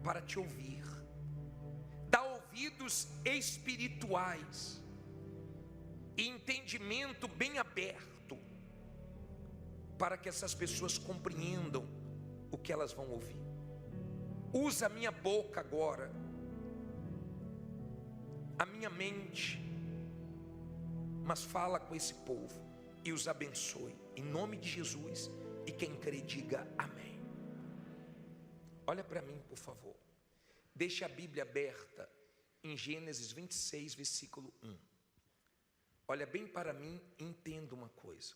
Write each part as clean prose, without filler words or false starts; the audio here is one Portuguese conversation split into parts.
para te ouvir. Dá ouvidos espirituais e entendimento bem aberto, para que essas pessoas compreendam o que elas vão ouvir. Usa a minha boca agora, a minha mente, mas fala com esse povo e os abençoe, em nome de Jesus. E quem crê diga amém. Olha para mim, por favor. Deixe a Bíblia aberta em Gênesis 26, versículo 1. Olha bem para mim e entenda uma coisa.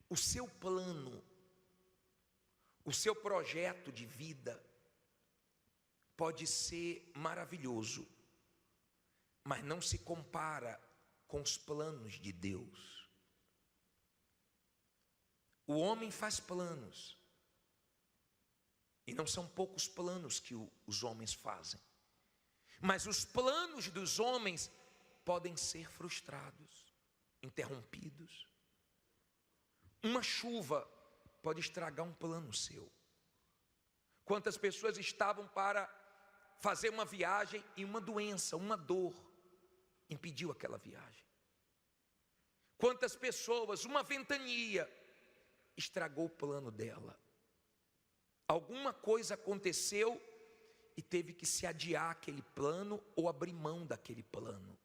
O seu plano, o seu projeto de vida pode ser maravilhoso, mas não se compara com os planos de Deus. O homem faz planos, e não são poucos planos que os homens fazem, mas os planos dos homens podem ser frustrados, interrompidos. Uma chuva pode estragar um plano seu. Quantas pessoas estavam para fazer uma viagem e uma doença, uma dor impediu aquela viagem. Quantas pessoas, uma ventania estragou o plano dela. Alguma coisa aconteceu e teve que se adiar aquele plano ou abrir mão daquele plano.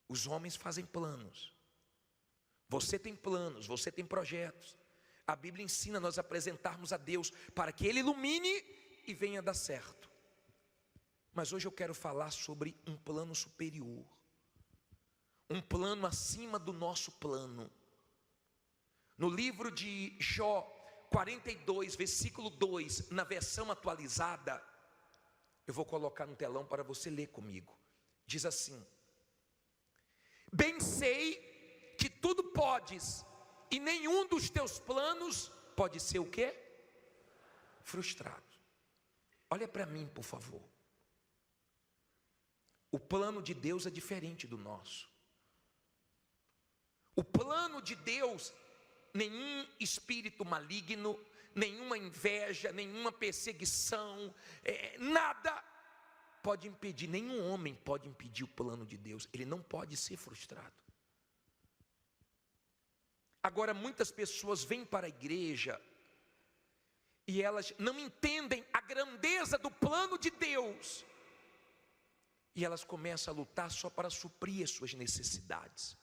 Os homens fazem planos. Você tem planos, você tem projetos. A Bíblia ensina nós a apresentarmos a Deus para que Ele ilumine e venha dar certo. Mas hoje eu quero falar sobre um plano superior, um plano acima do nosso plano. No livro de Jó 42, versículo 2, na versão atualizada, eu vou colocar no telão para você ler comigo. Diz assim: bem sei que tudo podes, e nenhum dos teus planos pode ser o quê? Frustrado. Olha para mim, por favor. O plano de Deus é diferente do nosso. O plano de Deus, nenhum espírito maligno, nenhuma inveja, nenhuma perseguição, nada pode impedir, nenhum homem pode impedir o plano de Deus. Ele não pode ser frustrado. Agora, muitas pessoas vêm para a igreja e elas não entendem a grandeza do plano de Deus, e elas começam a lutar só para suprir as suas necessidades.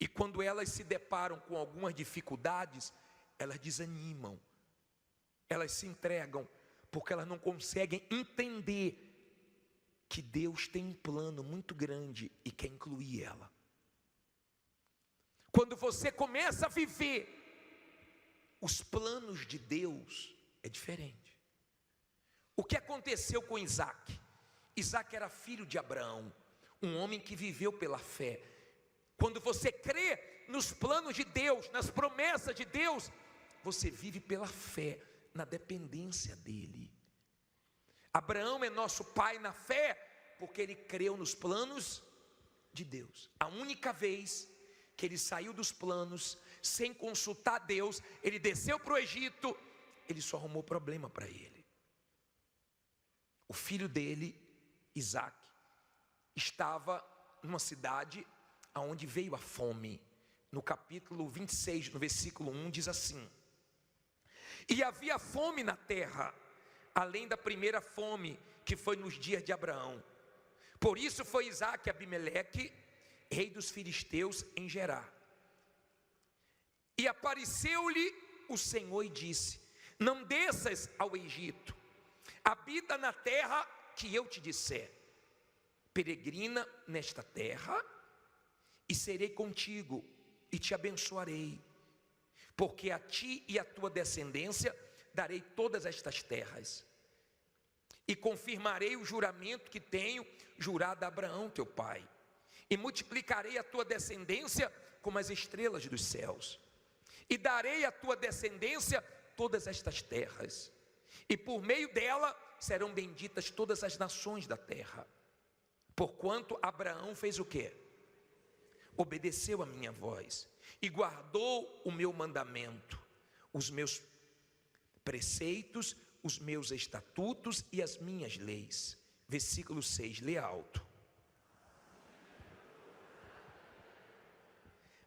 E quando elas se deparam com algumas dificuldades, elas desanimam, elas se entregam, porque elas não conseguem entender que Deus tem um plano muito grande e quer incluir ela. Quando você começa a viver os planos de Deus, é diferente. O que aconteceu com Isaac? Isaac era filho de Abraão, um homem que viveu pela fé. Quando você crê nos planos de Deus, nas promessas de Deus, você vive pela fé, na dependência dEle. Abraão é nosso pai na fé, porque ele creu nos planos de Deus. A única vez que ele saiu dos planos, sem consultar Deus, ele desceu para o Egito, ele só arrumou problema para ele. O filho dele, Isaac, estava numa cidade aonde veio a fome. No capítulo 26, no versículo 1, diz assim: e havia fome na terra, além da primeira fome, que foi nos dias de Abraão. Por isso foi Isaac a Abimeleque, rei dos filisteus, em Gerar. E apareceu-lhe o Senhor e disse: não desças ao Egito, habita na terra que eu te disser. Peregrina nesta terra, e serei contigo, e te abençoarei, porque a ti e a tua descendência darei todas estas terras, e confirmarei o juramento que tenho jurado a Abraão teu pai, e multiplicarei a tua descendência como as estrelas dos céus, e darei à tua descendência todas estas terras, e por meio dela serão benditas todas as nações da terra. Porquanto Abraão fez o quê? Obedeceu a minha voz e guardou o meu mandamento, os meus preceitos, os meus estatutos e as minhas leis. Versículo 6, lê alto.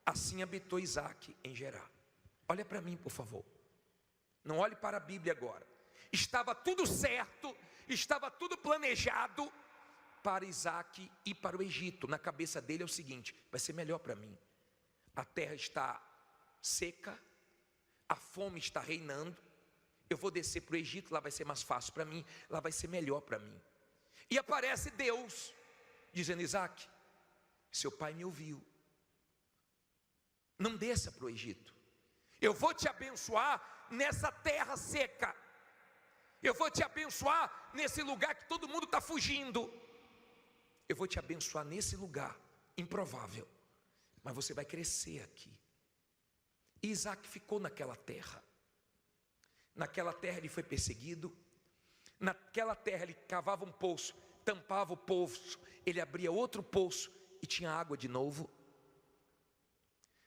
Assim habitou Isaque em Gerar. Olha para mim, por favor. Não olhe para a Bíblia agora. Estava tudo certo, estava tudo planejado para Isaque ir para o Egito. Na cabeça dele é o seguinte: vai ser melhor para mim. A terra está seca, a fome está reinando. Eu vou descer para o Egito, lá vai ser mais fácil para mim, lá vai ser melhor para mim. E aparece Deus, dizendo: Isaque, seu pai me ouviu. Não desça para o Egito. Eu vou te abençoar nessa terra seca. Eu vou te abençoar nesse lugar que todo mundo está fugindo. Eu vou te abençoar nesse lugar improvável. Mas você vai crescer aqui. E Isaque ficou naquela terra. Naquela terra ele foi perseguido. Naquela terra ele cavava um poço, tampava o poço, ele abria outro poço e tinha água de novo.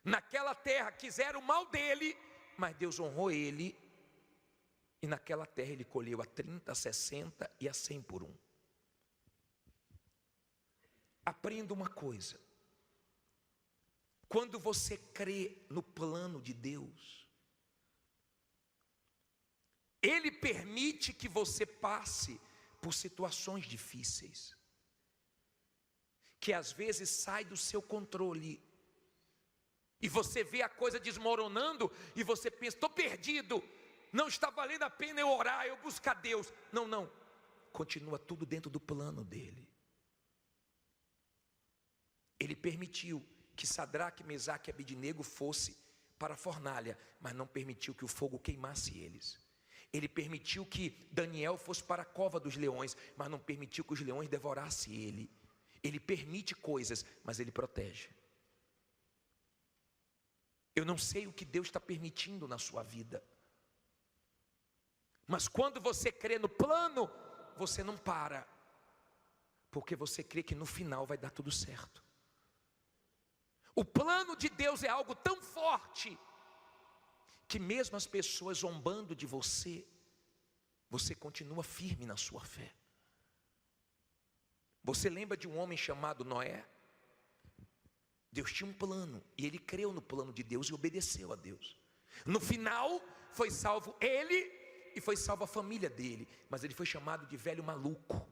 Naquela terra quiseram o mal dele, mas Deus honrou ele. E naquela terra ele colheu a 30, a 60 e a 100 por um. Aprenda uma coisa: quando você crê no plano de Deus, Ele permite que você passe por situações difíceis, que às vezes sai do seu controle, e você vê a coisa desmoronando, e você pensa: estou perdido, não está valendo a pena eu orar, eu buscar Deus. Não, continua tudo dentro do plano dele. Ele permitiu que Sadraque, Mesaque e Abednego fosse para a fornalha, mas não permitiu que o fogo queimasse eles. Ele permitiu que Daniel fosse para a cova dos leões, mas não permitiu que os leões devorassem ele. Ele permite coisas, mas ele protege. Eu não sei o que Deus está permitindo na sua vida, mas quando você crê no plano, você não para, porque você crê que no final vai dar tudo certo. O plano de Deus é algo tão forte, que mesmo as pessoas zombando de você, você continua firme na sua fé. Você lembra de um homem chamado Noé? Deus tinha um plano, e ele creu no plano de Deus e obedeceu a Deus. No final, foi salvo ele e foi salva a família dele, mas ele foi chamado de velho maluco.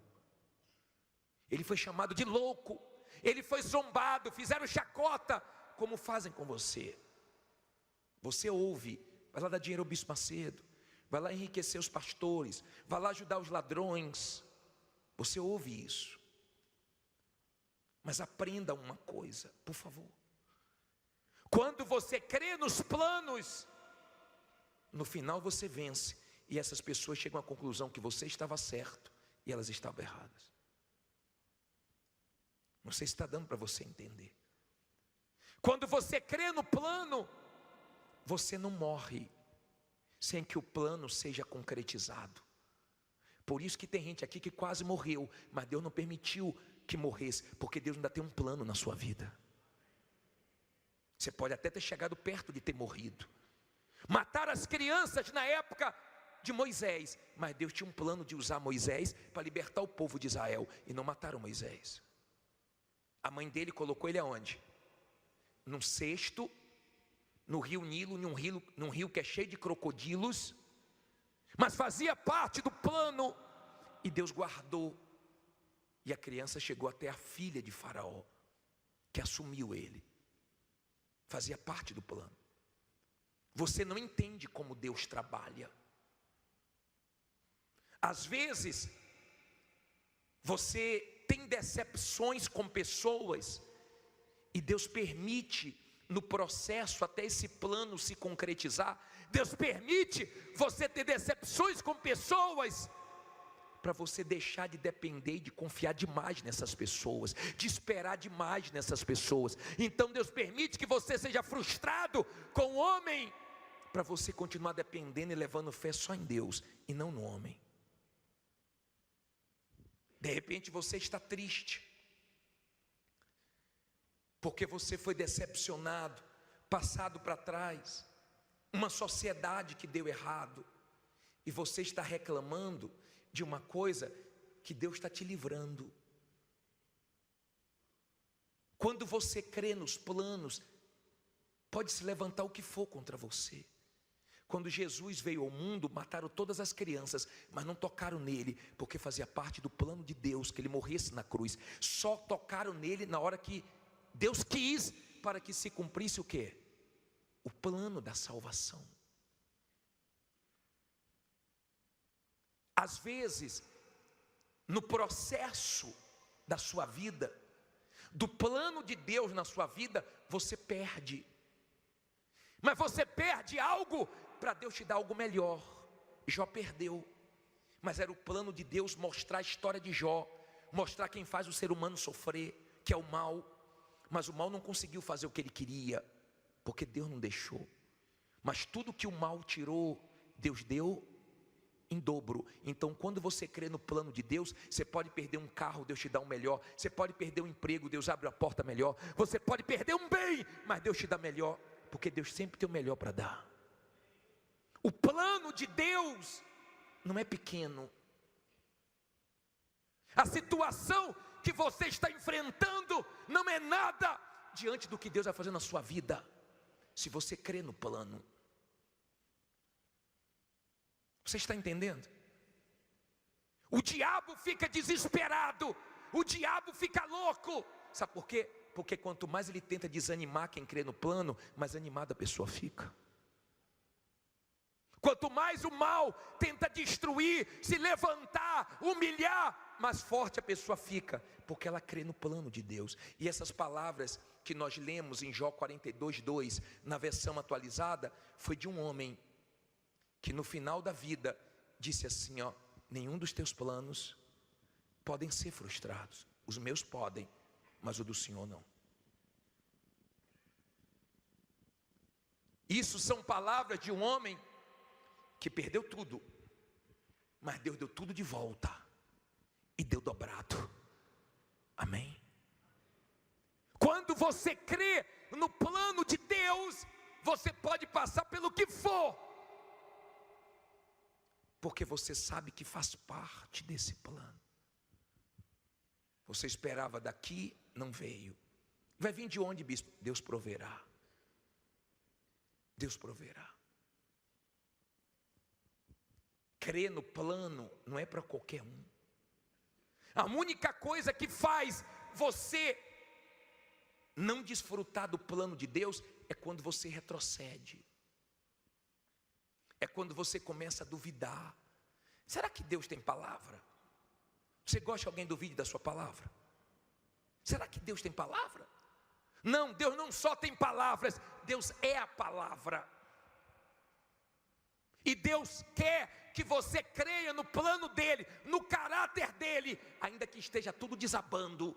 Ele foi chamado de louco. Ele foi zombado, fizeram chacota, como fazem com você. Você ouve: vai lá dar dinheiro ao bispo Macedo, vai lá enriquecer os pastores, vai lá ajudar os ladrões. Você ouve isso. Mas aprenda uma coisa, por favor: quando você crê nos planos, no final você vence, e essas pessoas chegam à conclusão que você estava certo e elas estavam erradas. Não sei se está dando para você entender. Quando você crê no plano, você não morre sem que o plano seja concretizado. Por isso que tem gente aqui que quase morreu, mas Deus não permitiu que morresse, porque Deus ainda tem um plano na sua vida. Você pode até ter chegado perto de ter morrido. Mataram as crianças na época de Moisés, mas Deus tinha um plano de usar Moisés para libertar o povo de Israel, e não mataram Moisés. A mãe dele colocou ele aonde? Num cesto, no rio Nilo, num rio que é cheio de crocodilos, mas fazia parte do plano, e Deus guardou. E a criança chegou até a filha de Faraó, que assumiu ele. Fazia parte do plano. Você não entende como Deus trabalha. Às vezes, você tem decepções com pessoas, e Deus permite no processo até esse plano se concretizar. Deus permite você ter decepções com pessoas, para você deixar de depender e de confiar demais nessas pessoas, de esperar demais nessas pessoas. Então Deus permite que você seja frustrado com o homem, para você continuar dependendo e levando fé só em Deus e não no homem. De repente você está triste, porque você foi decepcionado, passado para trás, uma sociedade que deu errado, e você está reclamando de uma coisa que Deus está te livrando. Quando você crê nos planos, pode se levantar o que for contra você. Quando Jesus veio ao mundo, mataram todas as crianças, mas não tocaram nele, porque fazia parte do plano de Deus que ele morresse na cruz. Só tocaram nele na hora que Deus quis, para que se cumprisse o quê? O plano da salvação. Às vezes, no processo da sua vida, do plano de Deus na sua vida, você perde. Mas você perde algo para Deus te dar algo melhor. Jó perdeu, mas era o plano de Deus mostrar a história de Jó, mostrar quem faz o ser humano sofrer, que é o mal. Mas o mal não conseguiu fazer o que ele queria, porque Deus não deixou. Mas tudo que o mal tirou, Deus deu em dobro. Então, quando você crê no plano de Deus, você pode perder um carro, Deus te dá um melhor. Você pode perder um emprego, Deus abre a porta melhor. Você pode perder um bem, mas Deus te dá melhor, porque Deus sempre tem o melhor para dar. O plano de Deus não é pequeno. A situação que você está enfrentando não é nada diante do que Deus vai fazer na sua vida, se você crê no plano. Você está entendendo? O diabo fica desesperado, o diabo fica louco. Sabe por quê? Porque quanto mais ele tenta desanimar quem crê no plano, mais animada a pessoa fica. Quanto mais o mal tenta destruir, se levantar, humilhar, mais forte a pessoa fica, porque ela crê no plano de Deus. E essas palavras que nós lemos em Jó 42:2, na versão atualizada, foi de um homem que no final da vida disse assim, ó: nenhum dos teus planos podem ser frustrados. Os meus podem, mas o do Senhor não. Isso são palavras de um homem que perdeu tudo, mas Deus deu tudo de volta e deu dobrado. Amém? Quando você crê no plano de Deus, você pode passar pelo que for, porque você sabe que faz parte desse plano. Você esperava daqui, não veio. Vai vir de onde, bispo? Deus proverá. Deus proverá. Crer no plano não é para qualquer um. A única coisa que faz você não desfrutar do plano de Deus é quando você retrocede. É quando você começa a duvidar. Será que Deus tem palavra? Você gosta que alguém duvide da sua palavra? Será que Deus tem palavra? Não, Deus não só tem palavras, Deus é a palavra. E Deus quer que você creia no plano dEle, no caráter dEle, ainda que esteja tudo desabando.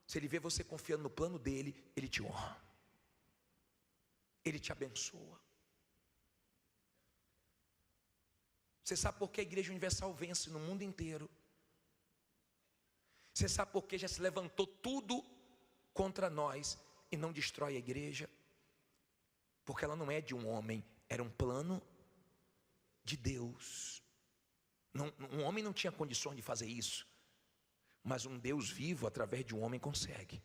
Se Ele vê você confiando no plano dEle, Ele te honra, Ele te abençoa. Você sabe por que a Igreja Universal vence no mundo inteiro? Você sabe por que já se levantou tudo contra nós e não destrói a igreja? Porque ela não é de um homem, era um plano de Deus. Um homem não tinha condições de fazer isso, mas um Deus vivo através de um homem consegue.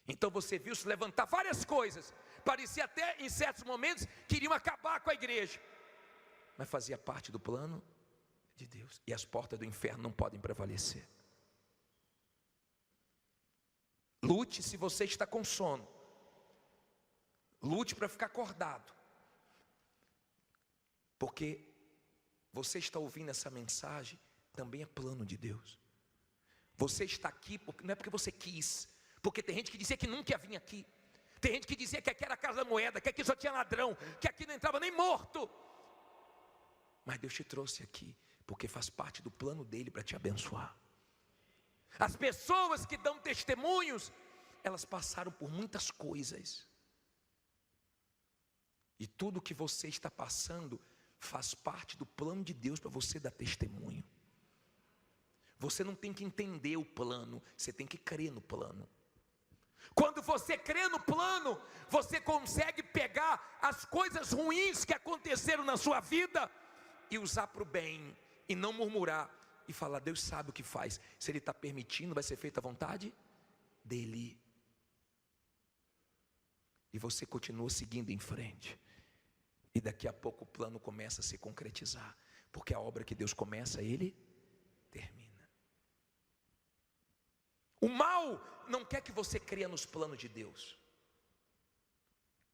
Então você viu se levantar várias coisas, parecia até em certos momentos que iriam acabar com a igreja, mas fazia parte do plano de Deus, e as portas do inferno não podem prevalecer. Lute se você está com sono, lute para ficar acordado, porque você está ouvindo essa mensagem, também é plano de Deus. Você está aqui, não é porque você quis, porque tem gente que dizia que nunca ia vir aqui, tem gente que dizia que aqui era a casa da moeda, que aqui só tinha ladrão, que aqui não entrava nem morto, mas Deus te trouxe aqui, porque faz parte do plano dEle para te abençoar. As pessoas que dão testemunhos, elas passaram por muitas coisas, e tudo que você está passando faz parte do plano de Deus para você dar testemunho. Você não tem que entender o plano, você tem que crer no plano. Quando você crê no plano, você consegue pegar as coisas ruins que aconteceram na sua vida e usar para o bem, e não murmurar e falar: Deus sabe o que faz. Se Ele está permitindo, vai ser feita a vontade dEle. E você continua seguindo em frente. E daqui a pouco o plano começa a se concretizar. Porque a obra que Deus começa, Ele termina. O mal não quer que você creia nos planos de Deus.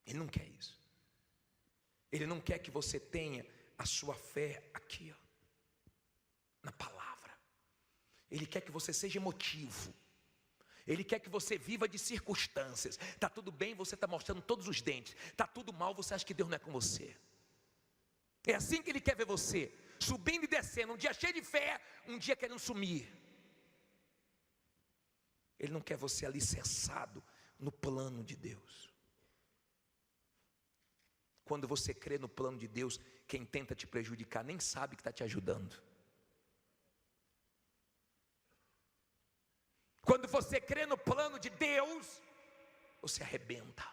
Ele não quer isso. Ele não quer que você tenha a sua fé aqui, ó, na palavra. Ele quer que você seja emotivo. Ele quer que você viva de circunstâncias. Está tudo bem, você está mostrando todos os dentes. Está tudo mal, você acha que Deus não é com você. É assim que Ele quer ver você, subindo e descendo, um dia cheio de fé, um dia querendo sumir. Ele não quer você alicerçado no plano de Deus. Quando você crê no plano de Deus, quem tenta te prejudicar nem sabe que está te ajudando. Quando você crê no plano de Deus, você arrebenta.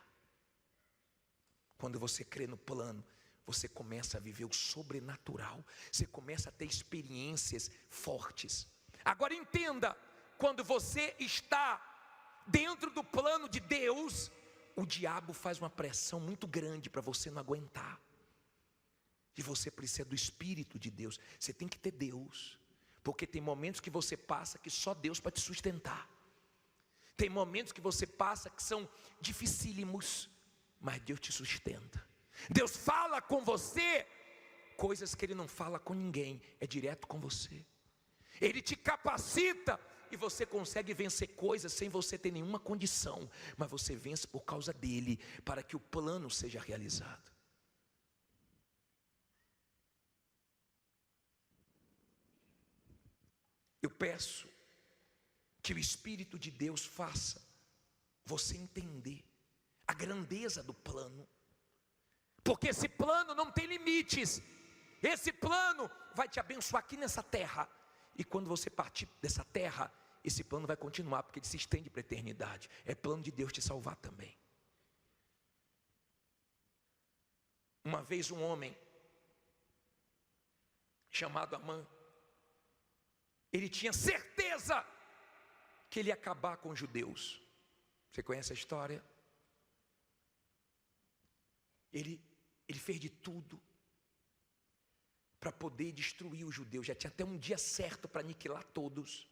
Quando você crê no plano, você começa a viver o sobrenatural. Você começa a ter experiências fortes. Agora entenda, quando você está dentro do plano de Deus, o diabo faz uma pressão muito grande para você não aguentar. E você precisa do Espírito de Deus. Você tem que ter Deus. Porque tem momentos que você passa que só Deus para te sustentar. Tem momentos que você passa que são dificílimos, mas Deus te sustenta. Deus fala com você coisas que Ele não fala com ninguém, é direto com você. Ele te capacita e você consegue vencer coisas sem você ter nenhuma condição, mas você vence por causa dEle, para que o plano seja realizado. Eu peço que o Espírito de Deus faça você entender a grandeza do plano, porque esse plano não tem limites. Esse plano vai te abençoar aqui nessa terra, e quando você partir dessa terra, esse plano vai continuar, porque ele se estende para a eternidade. É plano de Deus te salvar também. Uma vez um homem chamado Amã, ele tinha certeza que ele ia acabar com os judeus. Você conhece a história? Ele fez de tudo para poder destruir os judeus. Já tinha até um dia certo para aniquilar todos.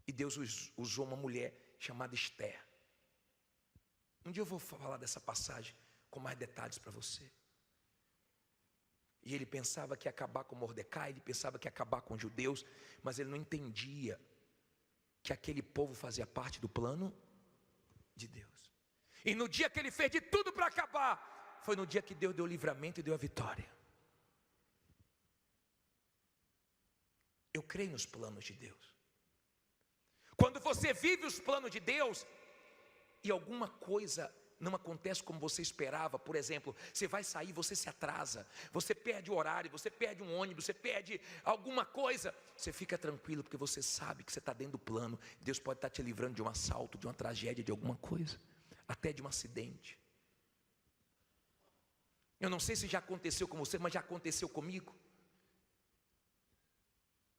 E Deus usou uma mulher chamada Esther. Um dia eu vou falar dessa passagem com mais detalhes para você. E ele pensava que ia acabar com Mordecai, ele pensava que ia acabar com os judeus, mas ele não entendia que aquele povo fazia parte do plano de Deus. E no dia que ele fez de tudo para acabar, foi no dia que Deus deu o livramento e deu a vitória. Eu creio nos planos de Deus. Quando você vive os planos de Deus e alguma coisa não acontece como você esperava, por exemplo, você vai sair, você se atrasa, você perde o horário, você perde um ônibus, você perde alguma coisa, você fica tranquilo, porque você sabe que você está dentro do plano. Deus pode estar te livrando de um assalto, de uma tragédia, de alguma coisa, até de um acidente. Eu não sei se já aconteceu com você, mas já aconteceu comigo.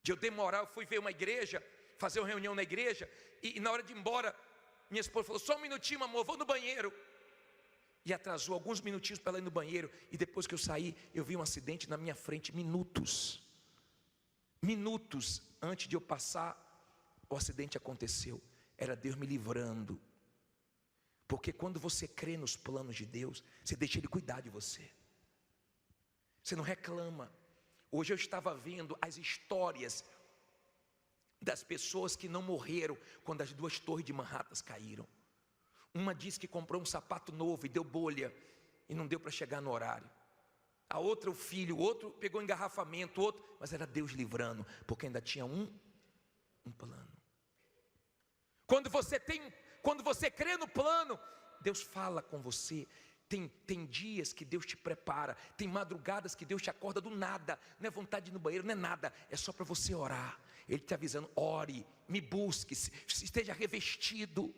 De eu demorar, eu fui ver uma igreja, fazer uma reunião na igreja, e na hora de ir embora, minha esposa falou: só um minutinho, amor, vou no banheiro. E atrasou alguns minutinhos para ela ir no banheiro. E depois que eu saí, eu vi um acidente na minha frente, minutos antes de eu passar, o acidente aconteceu. Era Deus me livrando. Porque quando você crê nos planos de Deus, você deixa Ele cuidar de você. Você não reclama. Hoje eu estava vendo as histórias das pessoas que não morreram quando as 2 torres de Manhattan caíram. Uma disse que comprou um sapato novo e deu bolha e não deu para chegar no horário. A outra, o filho, o outro pegou engarrafamento, o outro, mas era Deus livrando, porque ainda tinha um plano. Quando você crê no plano, Deus fala com você Tem dias que Deus te prepara, tem madrugadas que Deus te acorda do nada, não é vontade de ir no banheiro, não é nada, é só para você orar. Ele está avisando: ore, me busque, esteja revestido.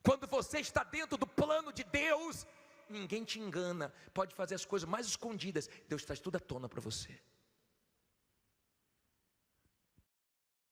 Quando você está dentro do plano de Deus, ninguém te engana, pode fazer as coisas mais escondidas, Deus traz tudo à tona para você.